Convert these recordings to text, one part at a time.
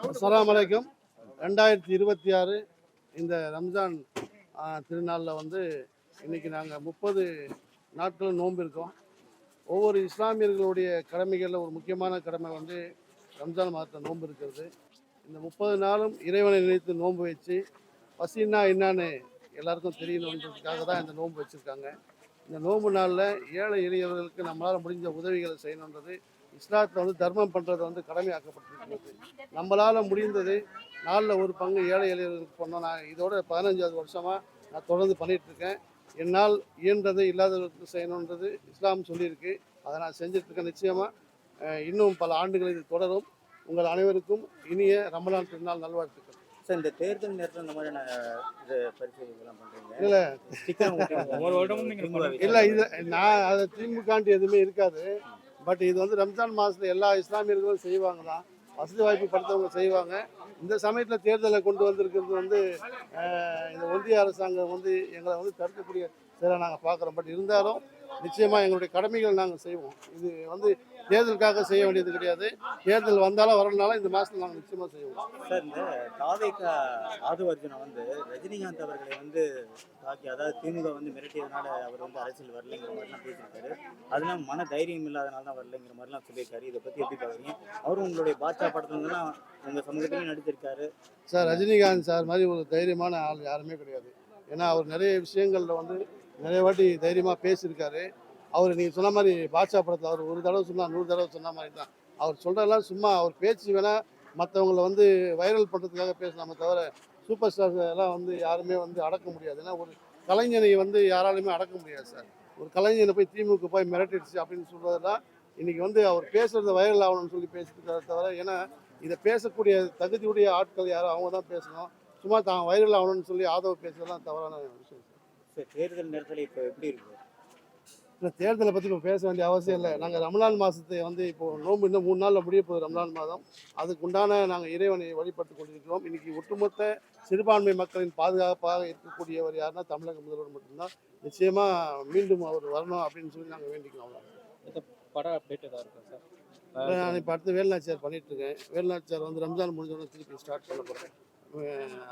அஸ்ஸலாமு அலைக்கும். 2026 இந்த ரம்ஜான் திருநாளில் வந்து இன்றைக்கி நாங்கள் 30 நாட்கள் நோன்பு இருக்கோம். ஒவ்வொரு இஸ்லாமியர்களுடைய கடமைகளில் ஒரு முக்கியமான கடமை வந்து ரம்ஜான் மாதத்தில் நோன்பு இருக்கிறது. இந்த 30 நாளும் இறைவனை நினைத்து நோன்பு வச்சு பசின்னா என்னான்னு எல்லாருக்கும் தெரியணுன்றதுக்காக தான் இந்த நோன்பு வச்சுருக்காங்க. இந்த நோன்பு நாளில் ஏழை எளியவர்களுக்கு நம்மளால் முடிஞ்ச உதவிகளை செய்யணுன்றது இஸ்லாத்தில் வந்து தர்மம் பண்ணுறது வந்து கடமையாக்கப்பட்டிருக்கிறது. நம்மளால் முடிந்தது நாளில் ஒரு பங்கு ஏழை எளியவர்களுக்கு பண்ணோம். நான் இதோட 15வது வருஷமாக நான் தொடர்ந்து பண்ணிகிட்ருக்கேன். என்னால் இயன்றதை இல்லாதவர்களுக்கு செய்யணுன்றது இஸ்லாம் சொல்லியிருக்கு. அதை நான் செஞ்சிட்ருக்கேன். நிச்சயமாக இன்னும் பல ஆண்டுகள் இது தொடரும். உங்கள் அனைவருக்கும் இனிய ரமலான் திருநாள் நல்வாழ்த்துக்கள். சார், இந்த தேர்தல் நேரத்தில் இந்த மாதிரியான இது பரிசோதனைலாம் பண்ணுறீங்க? இல்லை இது நான் அதை திமுகாண்டி எதுவுமே இருக்காது. பட் இது வந்து ரம்ஜான் மாதத்தில் எல்லா இஸ்லாமியர்களும் செய்வாங்க தான். வசதி வாய்ப்பு படுத்தவங்க செய்வாங்க. இந்த சமயத்தில் தேர்தலை கொண்டு வந்திருக்கிறது வந்து இந்த ஒன்றிய அரசாங்கம் வந்து எங்களை வந்து தடுக்கக்கூடிய செயலை நாங்கள் பார்க்குறோம். பட் இருந்தாலும் நிச்சயமாக எங்களுடைய கடமைகள் நாங்கள் செய்வோம். இது வந்து தேர்தலுக்காக செய்ய வேண்டியது கிடையாது. தேர்தல் வந்தாலும் வரலனாலும் இந்த மாதத்தில் நாங்கள் நிச்சயமாக செய்வோம். சார், இந்த தாவேகா ஆதவர்ஜுனா வந்து ரஜினிகாந்த் அவர்களை வந்து தாக்கி, அதாவது திமுக வந்து மிரட்டியதுனால அவர் வந்து அரசியல் வரலைங்கிற மாதிரிலாம் பேசியிருக்காரு. அதெல்லாம் மன தைரியம் இல்லாதனால தான் வரலைங்கிற மாதிரிலாம் சொல்லியிருக்காரு. இதை பற்றி எப்படி பார்க்குறீங்க? அவரும் உங்களுடைய பாட்சா படத்துலலாம் உங்கள் சமூகத்திலையும் நடிச்சிருக்காரு. சார், ரஜினிகாந்த் சார் மாதிரி ஒரு தைரியமான ஆள் யாருமே கிடையாது. ஏன்னா அவர் நிறைய விஷயங்களில் வந்து நிறைய வாட்டி தைரியமாக பேசியிருக்காரு. அவர் நீங்கள் சொன்ன மாதிரி பாட்சா படத்தில் அவர் ஒரு தடவை சொன்னால் 100 தடவை சொன்ன மாதிரி தான். அவர் சொல்கிறதெல்லாம் சும்மா அவர் பேச்சு வேணால் மற்றவங்கள வந்து வைரல் பண்ணுறதுக்காக பேசலாமே தவிர சூப்பர் ஸ்டார்ஸ் எல்லாம் வந்து யாருமே வந்து அடக்க முடியாது. ஏன்னா ஒரு கலைஞனை வந்து யாராலுமே அடக்க முடியாது சார். ஒரு கலைஞனை போய் திமுக போய் மிரட்டிடுச்சு அப்படின்னு சொல்கிறதெல்லாம் இன்றைக்கி வந்து அவர் பேசுகிறத வைரல் ஆகணும்னு சொல்லி பேசிட்டு தவிர, ஏன்னா இதை பேசக்கூடிய தகுதியுடைய ஆட்கள் யாரும் அவங்க தான் பேசணும். சும்மா தான் வைரல் ஆகணும்னு சொல்லி ஆதரவு பேசுறதெல்லாம் தவறான விஷயம் சார். தேர்தல் நேரத்தில் இப்போ எப்படி இருக்குது? இல்லை, தேர்தலை பற்றி இப்போ பேச வேண்டிய அவசியம் இல்லை. நாங்கள் ரமலான் மாதத்தை வந்து இப்போது நோன்பு இன்னும் 3 நாளில் முடிய போகுது. ரமலான் மாதம் அதுக்கு உண்டான நாங்கள் இறைவனை வழிபட்டு கொண்டிருக்கிறோம். இன்றைக்கி ஒட்டுமொத்த சிறுபான்மை மக்களின் பாதுகாப்பாக இருக்கக்கூடியவர் யாருன்னா தமிழக முதல்வர் மட்டும்தான். நிச்சயமாக மீண்டும் அவர் வரணும் அப்படின்னு சொல்லி நாங்கள் வேண்டிக்கிறோம். படம் அப்டேட் ஏதாவது இருக்கா சார்? நான் இப்போ அடுத்து வேலுநாச்சியார் பண்ணிகிட்ருக்கேன். வேலுநாச்சியார் வந்து ரம்ஜான் முடிஞ்சோடனே திருப்பி ஸ்டார்ட் பண்ண போகிறேன்.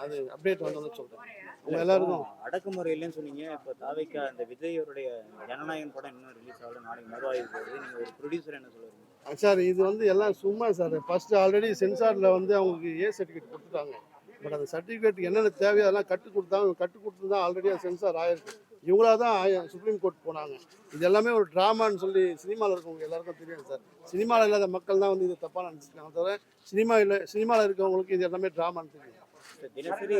அது அப்டேட் வந்தோன்னு சொல்கிறேன். அவங்க எல்லாருக்கும் அடக்குமுறை இல்லைன்னு சொன்னீங்க. இப்போ தாவேகா அந்த விஜயோடைய ஜனநாயகன் படம் இன்னும் ரிலீஸ் ஆகல, நாளைக்கு மறுவாய்வு போகுது. நீங்கள் ஒரு ப்ரொடியூசர் என்ன சொல்லுவீங்க? சார், இது வந்து எல்லாம் சும்மா சார். ஃபஸ்ட்டு ஆல்ரெடி சென்சாரில் வந்து அவங்களுக்கு ஏ சர்டிஃபிகேட் கொடுத்துட்டாங்க. பட் அந்த சர்டிஃபிகேட் என்னென்ன தேவையோ அதெல்லாம் கற்றுக் கொடுத்து தான் ஆல்ரெடி அது சென்சார் ஆயிருக்கு. இவங்களாக தான் சுப்ரீம் கோர்ட் போனாங்க. இது எல்லாமே ஒரு ட்ராமான்னு சொல்லி சினிமாவில் இருக்கவங்க எல்லாருக்கும் தெரியும் சார். சினிமாவில் இல்லாத மக்கள் தான் வந்து இது தப்பாக நினச்சிருக்காங்க தவிர சினிமாவில் இருக்கவங்களுக்கு இது எல்லாமே ட்ராமான்னு தெரியும். தினசரி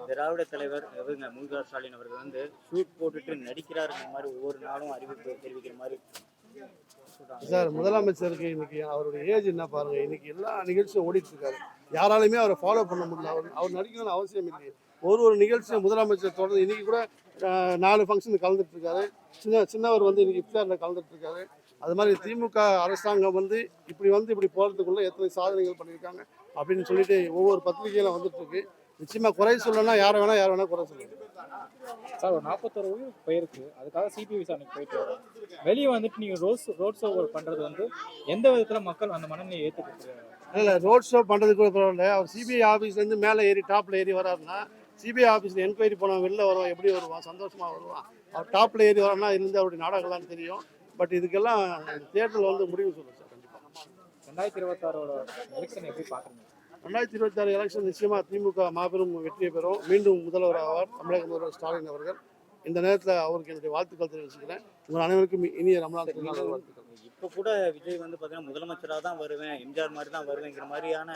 திராவிட தலைவர் மு.க. ஸ்டாலின் அவர்கள் வந்து ஷூட் போட்டுட்டு நடிக்கிறாருங்கிற மாதிரி ஒவ்வொரு நாளும் அறிவிப்பு தெரிவிக்கிற மாதிரி சார். முதலமைச்சருக்கு இன்னைக்கு அவருடைய ஏஜ் என்ன பாருங்க. இன்னைக்கு எல்லா நிகழ்ச்சியும் ஓடிட்டு இருக்காரு. யாராலுமே அவரை ஃபாலோ பண்ண முடியல. அவர் நடிக்கணும்னு அவசியம் இல்லையே. ஒரு நிகழ்ச்சியும் முதலமைச்சர் தொடர்ந்து இன்னைக்கு கூட 4 ஃபங்க்ஷன் கலந்துட்டு இருக்காரு. சின்னவர் வந்து இன்னைக்கு இஃப்தாரில் கலந்துட்டு இருக்காரு. அது மாதிரி திமுக அரசாங்கம் வந்து இப்படி போகிறதுக்குள்ள எத்தனை சாதனைகள் பண்ணியிருக்காங்க அப்படின்னு சொல்லிட்டு ஒவ்வொரு பத்திரிகையில வந்துட்டு இருக்கு. நிச்சயமா குறை சொல்லணும்னா யாரை வேணா குறை சொல்லுங்க சார். ஒரு 41 உயிர் போயிருக்கு. அதுக்காக சிபிஐ விசாரணைக்கு போயிட்டு வரோம். வெளியே வந்துட்டு நீங்கள் ரோட் ஷோ பண்ணுறது வந்து எந்த விதத்தில் மக்கள் அந்த மனநிலையை ஏற்றுக்கிறாங்க? இல்லை, ரோட் ஷோ பண்ணுறதுக்கு கூட பரவாயில்ல. அவர் சிபிஐ ஆஃபீஸ்லேருந்து மேலே ஏறி டாப்பில் ஏறி வராருன்னா சிபிஐ ஆஃபீஸில் என்கொயரி போனவன் வெளில வருவான், எப்படி வருவான்? சந்தோஷமாக வருவான். அவர் டாப்பில் ஏறி வரான்னா இருந்து அவருடைய நாடகம்லாம் தெரியும். பட் இதுக்கெல்லாம் தேர்தல் வந்து முடிவு சொல்லுங்கள் சார். கண்டிப்பாக 2026 எலெக்ஷன் எப்படி பார்க்குறீங்க? 2026 எலெக்ஷன் நிச்சயமாக திமுக மாபெரும் வெற்றியை பெறும். மீண்டும் முதல்வர் ஆவார் தமிழக முதல்வர் ஸ்டாலின் அவர்கள். இந்த நேரத்தில் அவருக்கு என்னுடைய வாழ்த்துக்கள் தெரிவிச்சுக்கிறேன். உங்கள் அனைவருக்கும் இனிய ரமலான் திருநாள் வாழ்த்துக்கள். இப்போ கூட விஜய் வந்து பார்த்தீங்கன்னா முதலமைச்சராக தான் வருவேன், எம்ஜிஆர் மாதிரி தான் வருவேங்கிற மாதிரியான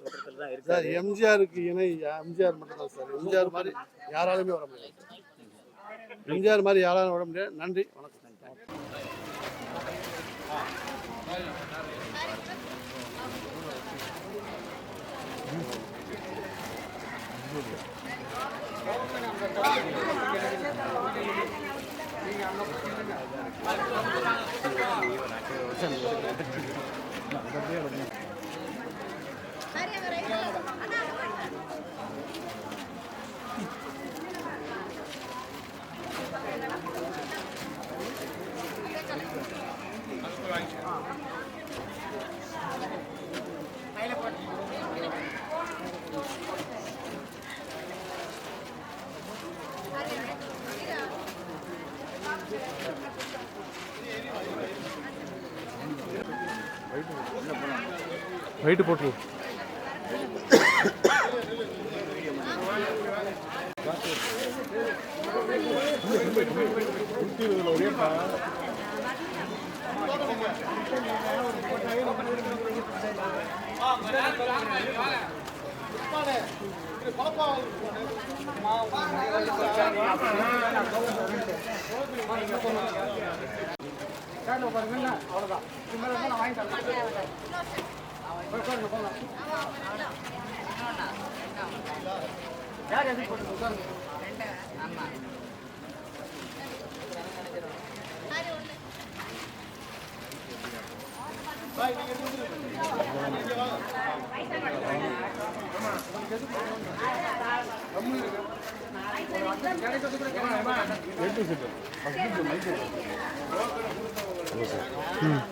தோற்றத்தில் தான் இருக்கு சார். எம்ஜிஆருக்கு இணை எம்ஜிஆர் மட்டும்தான் சார். எம்ஜிஆர் மாதிரி யாராலுமே வர முடியாது. எம்ஜிஆர் மாதிரி யாராலும் வர முடியாது. நன்றி, வணக்கம். வெயிட்டு போட்டு ம்